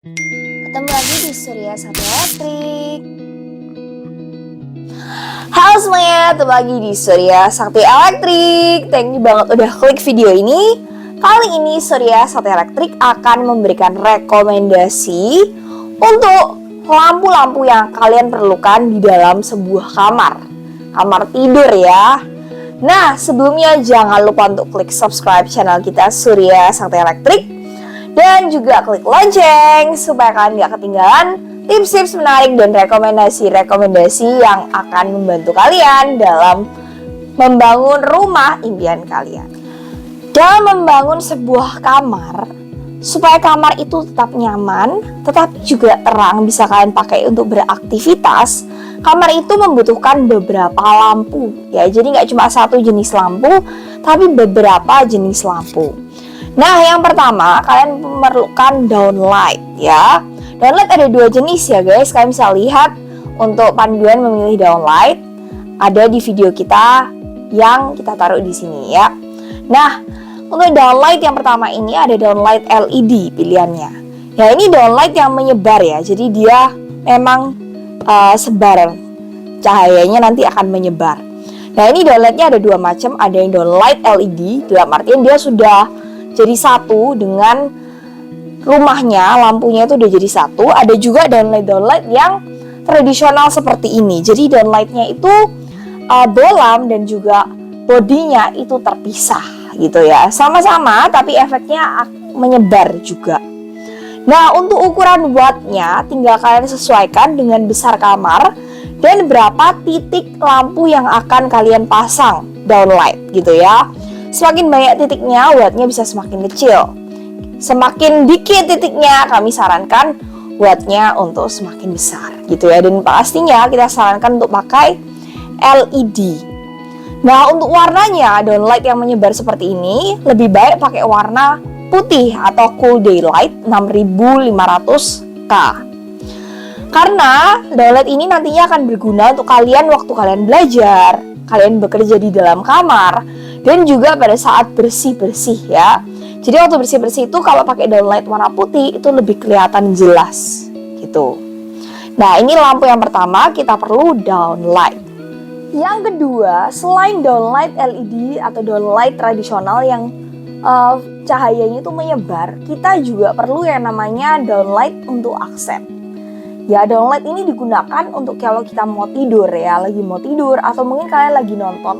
Ketemu lagi di Surya Satu Elektrik. Halo semuanya, ketemu lagi di Surya Sakti Elektrik. Thank you banget udah klik video ini. Kali ini Surya Sakti Elektrik akan memberikan rekomendasi untuk lampu-lampu yang kalian perlukan di dalam sebuah kamar tidur ya. Nah, sebelumnya jangan lupa untuk klik subscribe channel kita Surya Sakti Elektrik dan juga klik lonceng supaya kalian gak ketinggalan tips-tips menarik dan rekomendasi-rekomendasi yang akan membantu kalian dalam membangun rumah impian kalian. Dalam membangun sebuah kamar, supaya kamar itu tetap nyaman, tetapi juga terang bisa kalian pakai untuk beraktivitas, kamar itu membutuhkan beberapa lampu ya. Jadi nggak cuma satu jenis lampu, tapi beberapa jenis lampu. Nah, yang pertama kalian memerlukan downlight ya. Downlight ada dua jenis ya guys. Kalian bisa lihat untuk panduan memilih downlight ada di video kita yang kita taruh di sini ya. Nah, untuk downlight yang pertama ini ada downlight LED pilihannya. Ya, ini downlight yang menyebar ya. Jadi dia memang sebar cahayanya nanti akan menyebar. Nah, ini downlightnya ada dua macam. Ada yang downlight LED, dalam artian dia sudah jadi satu dengan rumahnya, lampunya itu udah jadi satu. Ada juga downlight yang tradisional seperti ini. Jadi downlightnya itu bolam dan juga bodinya itu terpisah gitu ya. Sama-sama tapi efeknya menyebar juga. Nah, untuk ukuran wattnya tinggal kalian sesuaikan dengan besar kamar dan berapa titik lampu yang akan kalian pasang downlight gitu ya. Semakin banyak titiknya, wattnya bisa semakin kecil. Semakin dikit titiknya, kami sarankan wattnya untuk semakin besar gitu ya. Dan pastinya kita sarankan untuk pakai LED. Nah, untuk warnanya, downlight yang menyebar seperti ini lebih baik pakai warna putih atau cool daylight 6500K. Karena downlight ini nantinya akan berguna untuk kalian waktu kalian belajar, kalian bekerja di dalam kamar, dan juga pada saat bersih-bersih ya. Jadi waktu bersih-bersih itu kalau pakai downlight warna putih itu lebih kelihatan jelas gitu. Nah, ini lampu yang pertama, kita perlu downlight. Yang kedua, selain downlight LED atau downlight tradisional yang cahayanya itu menyebar, kita juga perlu yang namanya downlight untuk aksen. Ya, downlight ini digunakan untuk kalau kita mau tidur ya, lagi mau tidur atau mungkin kalian lagi nonton,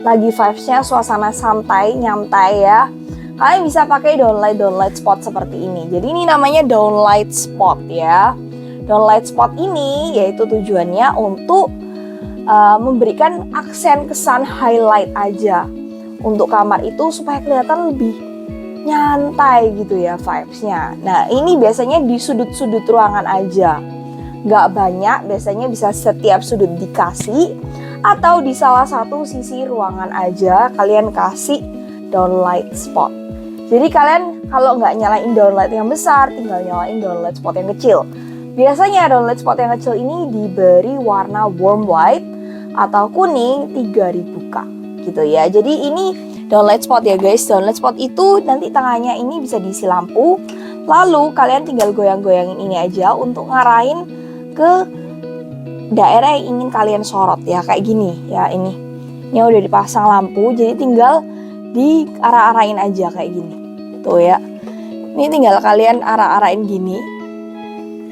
lagi vibes-nya suasana santai, nyantai ya. Kalian bisa pakai downlight spot seperti ini. Jadi ini namanya downlight spot ya. Downlight spot ini yaitu tujuannya untuk memberikan aksen kesan highlight aja untuk kamar itu supaya kelihatan lebih nyantai gitu ya vibes-nya. Nah, ini biasanya di sudut-sudut ruangan aja. Nggak banyak, biasanya bisa setiap sudut dikasih atau di salah satu sisi ruangan aja kalian kasih downlight spot. Jadi kalian kalau nggak nyalain downlight yang besar, tinggal nyalain downlight spot yang kecil. Biasanya downlight spot yang kecil ini diberi warna warm white atau kuning 3000K gitu ya. Jadi ini downlight spot ya guys. Downlight spot itu nanti tengahnya ini bisa diisi lampu. Lalu kalian tinggal goyang-goyangin ini aja untuk ngarahin ke daerah yang ingin kalian sorot ya, kayak gini ya. Ini udah dipasang lampu, jadi tinggal di arah-arahin aja kayak gini tuh ya. Ini tinggal kalian arah-arahin gini.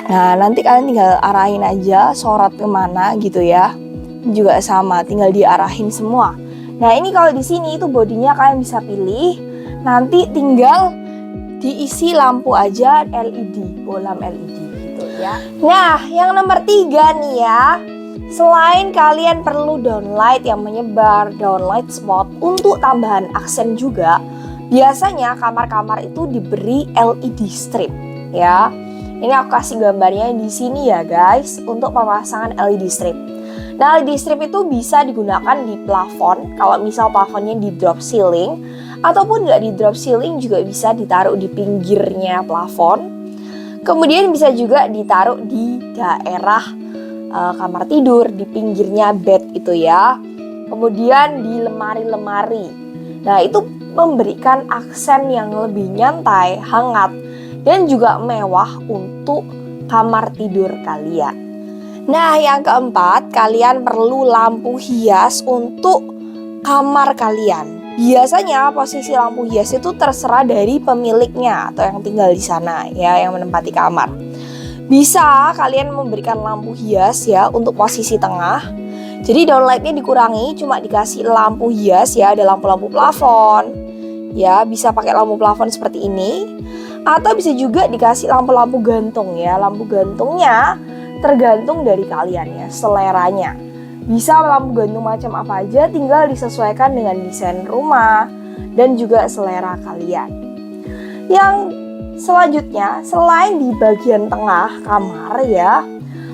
Nah, nanti kalian tinggal arahin aja sorot kemana gitu ya. Ini juga sama, tinggal diarahin semua. Nah, ini kalau di sini itu bodinya kalian bisa pilih. Nanti tinggal diisi lampu aja LED, bolam LED gitu ya. Nah, yang nomor 3 nih ya. Selain kalian perlu downlight yang menyebar, downlight spot untuk tambahan aksen juga, biasanya kamar-kamar itu diberi LED strip ya. Ini aku kasih gambarnya di sini ya guys untuk pemasangan LED strip. Nah, LED strip itu bisa digunakan di plafon kalau misal plafonnya di drop ceiling, ataupun nggak di drop ceiling juga bisa ditaruh di pinggirnya plafon. Kemudian bisa juga ditaruh di daerah kamar tidur, di pinggirnya bed itu ya. Kemudian di lemari-lemari. Nah, itu memberikan aksen yang lebih nyantai, hangat dan juga mewah untuk kamar tidur kalian. Nah, yang keempat, kalian perlu lampu hias untuk kamar kalian. Biasanya posisi lampu hias itu terserah dari pemiliknya atau yang tinggal di sana ya, yang menempati kamar. Bisa kalian memberikan lampu hias ya untuk posisi tengah. Jadi downlightnya dikurangi, cuma dikasih lampu hias ya, ada lampu-lampu plafon. Ya, bisa pakai lampu plafon seperti ini. Atau bisa juga dikasih lampu-lampu gantung ya. Lampu gantungnya tergantung dari kalian ya, seleranya. Bisa lampu gantung macam apa aja, tinggal disesuaikan dengan desain rumah dan juga selera kalian. Yang selanjutnya, selain di bagian tengah kamar ya,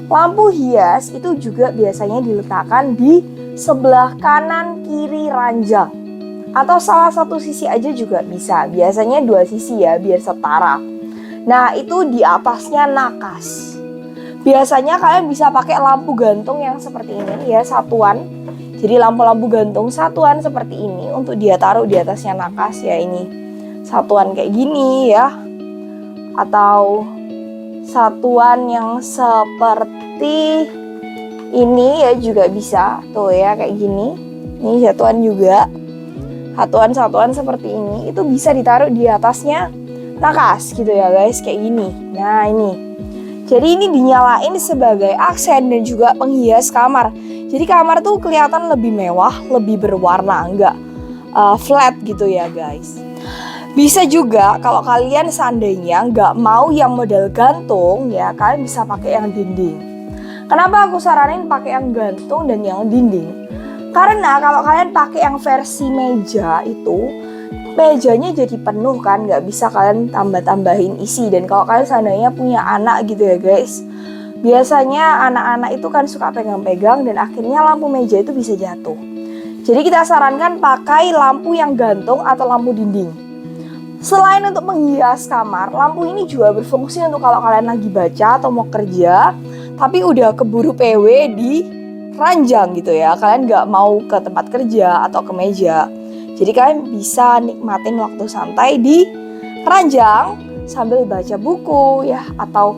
lampu hias itu juga biasanya diletakkan di sebelah kanan kiri ranjang. Atau salah satu sisi aja juga bisa, biasanya dua sisi ya, biar setara. Nah, itu di atasnya nakas. Biasanya kalian bisa pakai lampu gantung yang seperti ini ya, satuan. Jadi lampu-lampu gantung satuan seperti ini untuk dia taruh di atasnya nakas ya, ini satuan kayak gini ya. Atau satuan yang seperti ini ya juga bisa, tuh ya kayak gini. Ini satuan juga. Satuan-satuan seperti ini itu bisa ditaruh di atasnya nakas gitu ya guys, kayak gini. Nah, ini. Jadi ini dinyalain sebagai aksen dan juga penghias kamar. Jadi kamar tuh kelihatan lebih mewah, lebih berwarna, enggak flat gitu ya guys. Bisa juga kalau kalian seandainya nggak mau yang model gantung ya, kalian bisa pakai yang dinding. Kenapa aku saranin pakai yang gantung dan yang dinding? Karena kalau kalian pakai yang versi meja itu, mejanya jadi penuh kan, nggak bisa kalian tambah-tambahin isi. Dan kalau kalian seandainya punya anak gitu ya guys, biasanya anak-anak itu kan suka pegang-pegang dan akhirnya lampu meja itu bisa jatuh. Jadi kita sarankan pakai lampu yang gantung atau lampu dinding. Selain untuk menghias kamar, lampu ini juga berfungsi untuk kalau kalian lagi baca atau mau kerja, tapi udah keburu PW di ranjang gitu ya, kalian nggak mau ke tempat kerja atau ke meja. Jadi kalian bisa nikmatin waktu santai di ranjang sambil baca buku ya, atau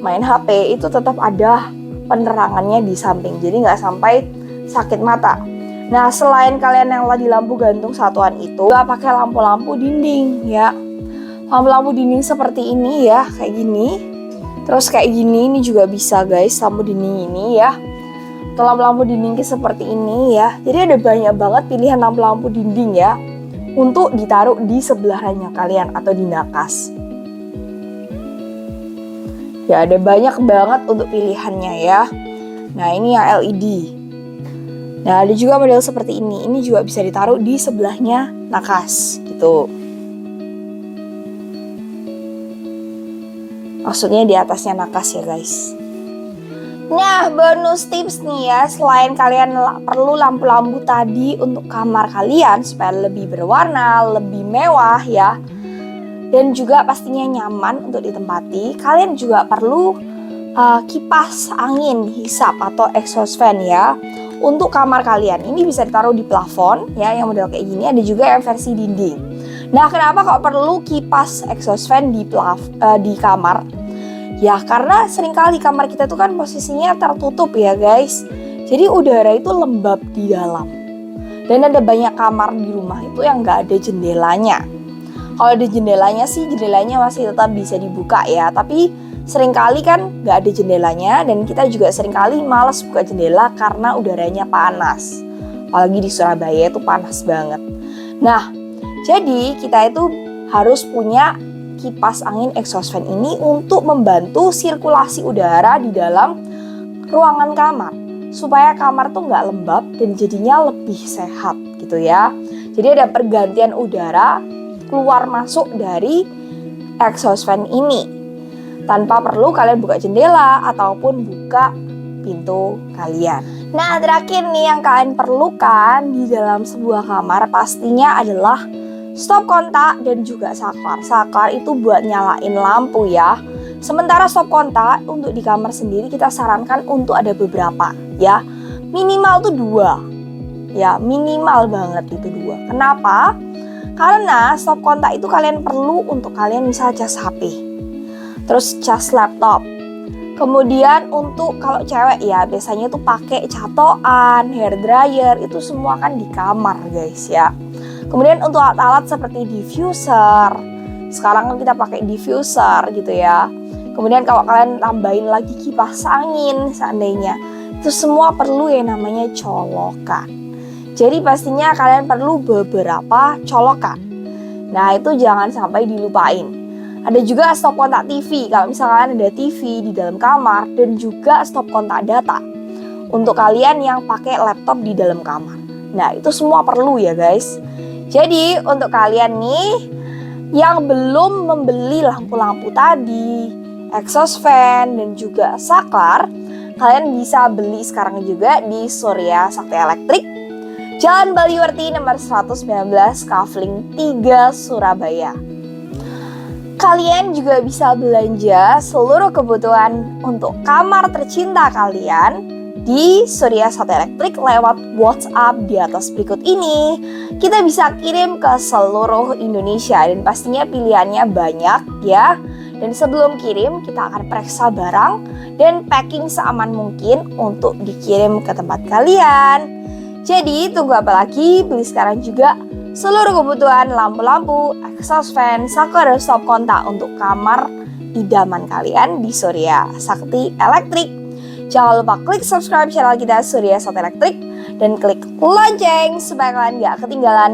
main HP, itu tetap ada penerangannya di samping. Jadi nggak sampai sakit mata. Nah, selain kalian yang di lampu gantung satuan itu, juga pakai lampu-lampu dinding ya. Lampu-lampu dinding seperti ini ya, kayak gini. Terus kayak gini, ini juga bisa guys, lampu dinding ini ya. Lampu-lampu dinding seperti ini ya. Jadi ada banyak banget pilihan lampu-lampu dinding ya untuk ditaruh di sebelahnya kalian atau di nakas. Ya, ada banyak banget untuk pilihannya ya. Nah, ini yang LED. Nah, ada juga model seperti ini. Ini juga bisa ditaruh di sebelahnya nakas gitu. Maksudnya di atasnya nakas ya guys. Nah, bonus tips nih ya, selain kalian perlu lampu-lampu tadi untuk kamar kalian supaya lebih berwarna, lebih mewah ya, dan juga pastinya nyaman untuk ditempati, kalian juga perlu kipas angin hisap atau exhaust fan ya untuk kamar kalian. Ini bisa ditaruh di plafon ya, yang model kayak gini. Ada juga yang versi dinding. Nah, kenapa kok perlu kipas exhaust fan di kamar? Ya, karena seringkali kamar kita tuh kan posisinya tertutup ya guys. Jadi udara itu lembab di dalam. Dan ada banyak kamar di rumah itu yang nggak ada jendelanya. Kalau ada jendelanya sih, jendelanya masih tetap bisa dibuka ya. Tapi seringkali kan nggak ada jendelanya, dan kita juga seringkali malas buka jendela karena udaranya panas. Apalagi di Surabaya itu panas banget. Nah, jadi kita itu harus punya kipas angin exhaust fan ini untuk membantu sirkulasi udara di dalam ruangan kamar, supaya kamar tuh nggak lembab dan jadinya lebih sehat gitu ya. Jadi ada pergantian udara keluar masuk dari exhaust fan ini tanpa perlu kalian buka jendela ataupun buka pintu kalian. Nah, terakhir nih yang kalian perlukan di dalam sebuah kamar pastinya adalah stop kontak dan juga saklar. Saklar itu buat nyalain lampu ya. Sementara stop kontak untuk di kamar sendiri kita sarankan untuk ada beberapa ya. Minimal tuh 2. Ya, minimal banget itu 2. Kenapa? Karena stop kontak itu kalian perlu untuk kalian misal cas HP, terus cas laptop. Kemudian untuk kalau cewek ya biasanya tuh pakai catokan, hair dryer, itu semua kan di kamar guys ya. Kemudian untuk alat-alat seperti diffuser, sekarang kan kita pakai diffuser gitu ya. Kemudian kalau kalian tambahin lagi kipas angin seandainya, itu semua perlu yang namanya colokan. Jadi pastinya kalian perlu beberapa colokan. Nah itu jangan sampai dilupain. Ada juga stop kontak TV, kalau misalkan ada TV di dalam kamar, dan juga stop kontak data untuk kalian yang pakai laptop di dalam kamar. Nah itu semua perlu ya guys. Jadi untuk kalian nih yang belum membeli lampu-lampu tadi, exhaust fan dan juga saklar, kalian bisa beli sekarang juga di Surya Sakti Elektrik, Jalan Baliwerti nomor 119, Kafling 3, Surabaya. Kalian juga bisa belanja seluruh kebutuhan untuk kamar tercinta kalian di Surya Sakti Elektrik lewat WhatsApp di atas berikut ini. Kita bisa kirim ke seluruh Indonesia dan pastinya pilihannya banyak ya. Dan sebelum kirim kita akan periksa barang dan packing seaman mungkin untuk dikirim ke tempat kalian. Jadi tunggu apa lagi, beli sekarang juga seluruh kebutuhan lampu-lampu, exhaust fan, saklar, dan stop kontak untuk kamar idaman kalian di Surya Sakti Elektrik. Jangan lupa klik subscribe channel kita Surya Sakti Elektrik dan klik lonceng supaya kalian gak ketinggalan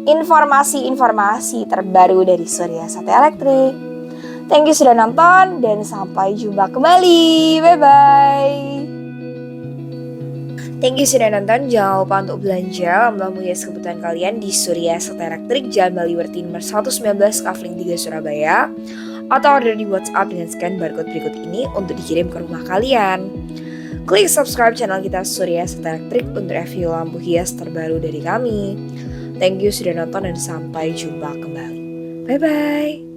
informasi-informasi terbaru dari Surya Sakti Elektrik. Thank you sudah nonton dan sampai jumpa kembali. Bye-bye. Thank you sudah nonton, jangan lupa untuk belanja lampu hias kebutuhan kalian di Surya Sakti Elektrik, Jalan Baliwerti nomor 119, Kafling 3, Surabaya. Atau order di WhatsApp dengan scan barcode berikut ini untuk dikirim ke rumah kalian. Klik subscribe channel kita Surya Sakti Elektrik untuk review lampu hias terbaru dari kami. Thank you sudah nonton dan sampai jumpa kembali. Bye-bye.